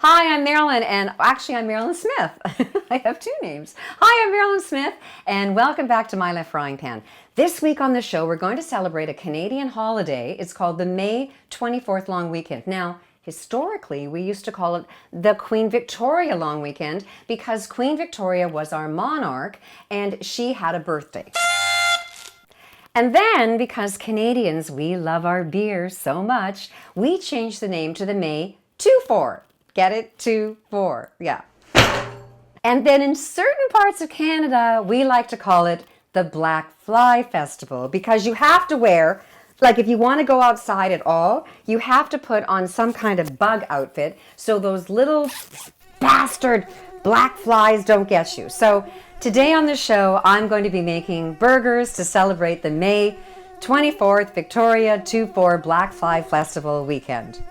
Hi, I'm Mairlyn, and actually I'm Mairlyn Smith. I have two names. Hi, I'm Mairlyn Smith, and welcome back to My Left Frying Pan. This week on the show, we're going to celebrate a Canadian holiday. It's called the May 24th Long Weekend. Now, historically, we used to call it the Queen Victoria Long Weekend because Queen Victoria was our monarch, and she had a birthday. And then, because Canadians, we love our beer so much, we changed the name to the May 24. Get it? 2-4. Yeah. And then in certain parts of Canada, we like to call it the Black Fly Festival because you have to wear, like if you want to go outside at all, you have to put on some kind of bug outfit so those little bastard black flies don't get you. So today on the show, I'm going to be making burgers to celebrate the May 24th Victoria 2-4 Black Fly Festival weekend.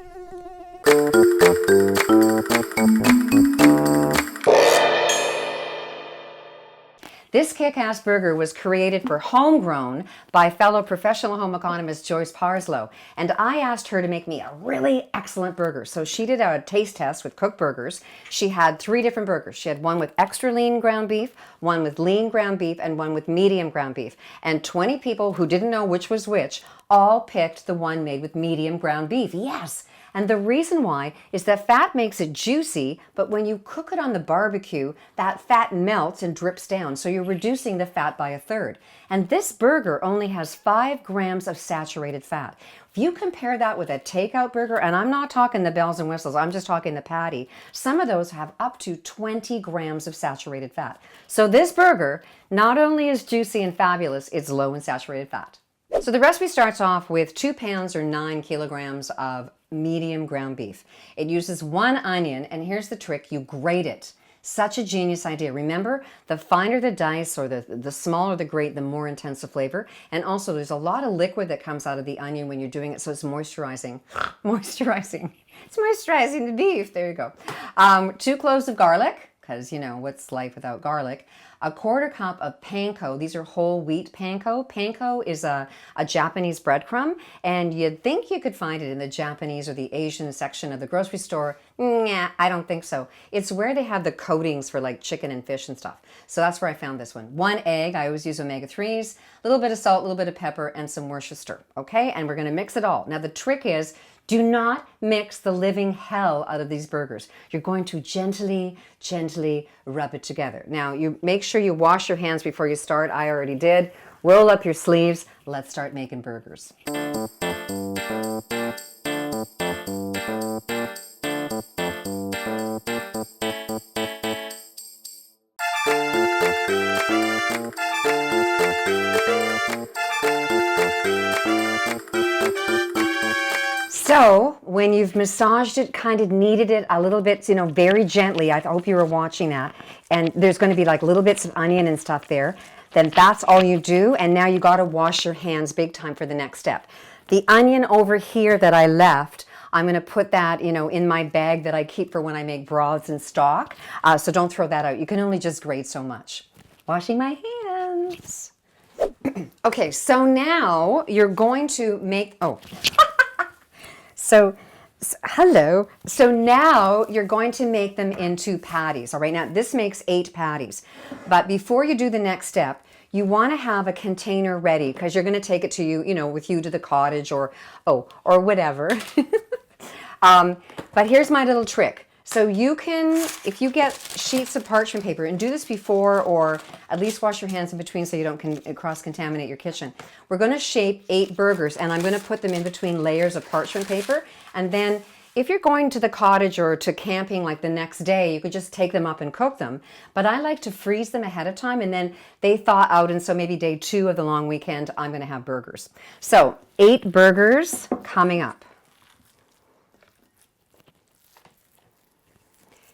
This kick-ass burger was created for homegrown by fellow professional home economist Joyce Parslow, and I asked her to make me a really excellent burger. So she did a taste test with Cook Burgers. She had 3 different burgers. She had one with extra lean ground beef, one with lean ground beef, and one with medium ground beef. And 20 people who didn't know which was which all picked the one made with medium ground beef. Yes! And the reason why is that fat makes it juicy, but when you cook it on the barbecue, that fat melts and drips down, so you're reducing the fat by 1/3. And this burger only has 5 grams of saturated fat. If you compare that with a takeout burger, and I'm not talking the bells and whistles, I'm just talking the patty, some of those have up to 20 grams of saturated fat. So this burger not only is juicy and fabulous, it's low in saturated fat. So the recipe starts off with 2 pounds or 9 kilograms of medium ground beef. It uses 1 onion, and here's the trick, you grate it. Such a genius idea. Remember, the finer the dice or the smaller the grate, the more intense the flavor. And also there's a lot of liquid that comes out of the onion when you're doing it, so it's moisturizing. Moisturizing. It's moisturizing the beef. There you go. 2 cloves of garlic, because you know, what's life without garlic? 1/4 cup of panko. These are whole wheat panko. Panko is a Japanese breadcrumb, and you'd think you could find it in the Japanese or the Asian section of the grocery store. Nah, I don't think so. It's where they have the coatings for like chicken and fish and stuff. So that's where I found this one. 1 egg. I always use omega-3s, a little bit of salt, a little bit of pepper, and some Worcestershire. Okay, and we're going to mix it all. Now the trick is, do not mix the living hell out of these burgers. You're going to gently, gently rub it together. Now, you make sure you wash your hands before you start. I already did. Roll up your sleeves. Let's start making burgers. So when you've massaged it, kind of kneaded it a little bit, you know, very gently, I hope you were watching that, and there's going to be like little bits of onion and stuff there, then that's all you do, and now you got to wash your hands big time for the next step. The onion over here that I left, I'm going to put that, you know, in my bag that I keep for when I make broths and stock, so don't throw that out. You can only just grate so much. Washing my hands. Okay, so now you're going to make, hello. So now you're going to make them into patties. All right, now this makes 8 patties. But before you do the next step, you want to have a container ready because you're going to take it to you know, with you to the cottage or whatever. But here's my little trick. So you can, if you get sheets of parchment paper, and do this before or at least wash your hands in between so you don't cross-contaminate your kitchen. We're going to shape 8 burgers, and I'm going to put them in between layers of parchment paper. And then if you're going to the cottage or to camping like the next day, you could just take them up and cook them. But I like to freeze them ahead of time, and then they thaw out, and so maybe day 2 of the long weekend, I'm going to have burgers. So 8 burgers coming up.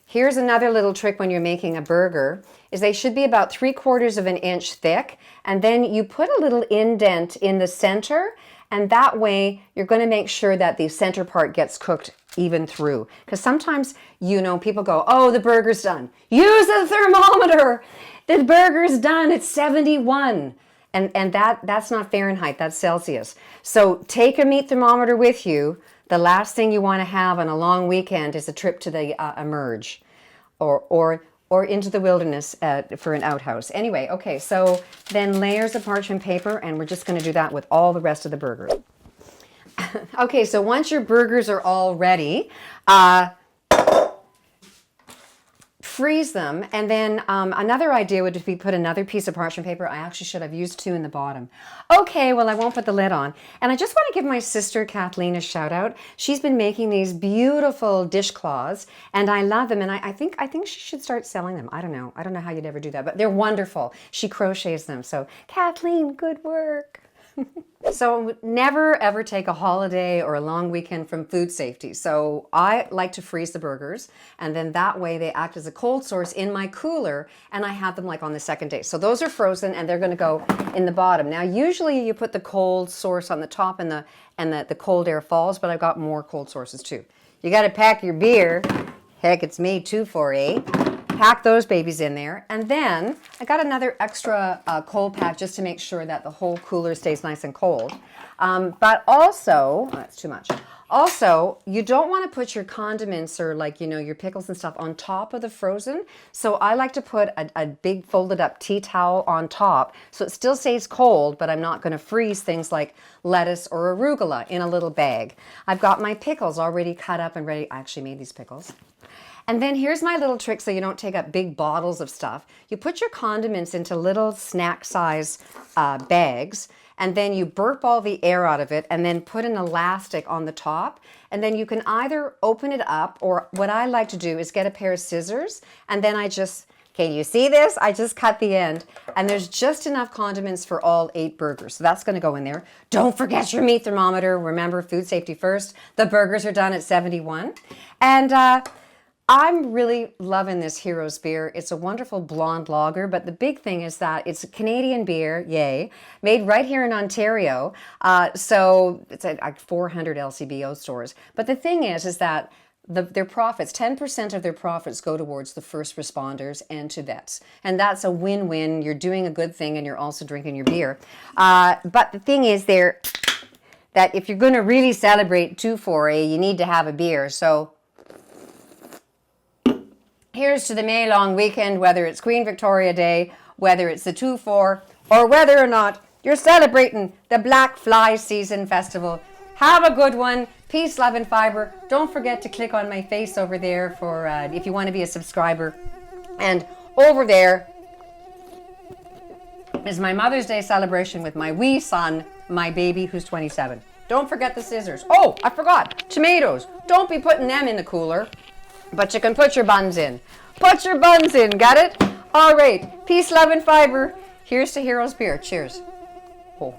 Here's another little trick when you're making a burger, is they should be about 3/4 of an inch thick, and then you put a little indent in the center, and that way you're going to make sure that the center part gets cooked even through. Because sometimes, you know, people go, oh, the burger's done. Use a thermometer. The burger's done. It's 71. And that's not Fahrenheit, that's Celsius. So take a meat thermometer with you, The last thing you want to have on a long weekend is a trip to the emerge, or into the wilderness for an outhouse. Anyway, okay, so then layers of parchment paper, and we're just going to do that with all the rest of the burgers. Okay, so once your burgers are all ready, freeze them, and then another idea would be put another piece of parchment paper. I actually should have used 2 in the bottom. Okay, well, I won't put the lid on. And I just want to give my sister Kathleen a shout out. She's been making these beautiful dishcloths, and I love them, and I think she should start selling them. I don't know how you'd ever do that, but they're wonderful. She crochets them. So Kathleen, good work. So never ever take a holiday or a long weekend from food safety. So I like to freeze the burgers, and then that way they act as a cold source in my cooler, and I have them like on the second day. So those are frozen, and they're going to go in the bottom. Now usually you put the cold source on the top and the cold air falls, but I've got more cold sources too. You got to pack your beer. Heck, it's made 2 for a. Pack those babies in there, and then I got another extra cold pack just to make sure that the whole cooler stays nice and cold. But also, that's too much. Also, you don't want to put your condiments or your pickles and stuff on top of the frozen. So I like to put a big folded up tea towel on top so it still stays cold, but I'm not going to freeze things like lettuce or arugula in a little bag. I've got my pickles already cut up and ready. I actually made these pickles. And then here's my little trick so you don't take up big bottles of stuff. You put your condiments into little snack size bags, and then you burp all the air out of it and then put an elastic on the top. And then you can either open it up, or what I like to do is get a pair of scissors, and then can you see this? I just cut the end, and there's just enough condiments for all 8 burgers. So that's going to go in there. Don't forget your meat thermometer. Remember, food safety first. The burgers are done at 71. And I'm really loving this Heroes beer. It's a wonderful blonde lager, but the big thing is that it's a Canadian beer, yay, made right here in Ontario. So it's at like 400 LCBO stores. But the thing is that their profits, 10% of their profits go towards the first responders and to vets. And that's a win-win. You're doing a good thing and you're also drinking your beer. But the thing is that if you're going to really celebrate 2-4A, you need to have a beer. So here's to the May long weekend, whether it's Queen Victoria Day, whether it's the 2-4, or whether or not you're celebrating the Black Fly Season Festival. Have a good one. Peace, love, and fiber. Don't forget to click on my face over there for if you want to be a subscriber. And over there is my Mother's Day celebration with my wee son, my baby, who's 27. Don't forget the scissors. Oh, I forgot. Tomatoes. Don't be putting them in the cooler. But you can put your buns in. Put your buns in, got it? All right. Peace, love, and fiber. Here's to Heroes Beer. Cheers. Oh.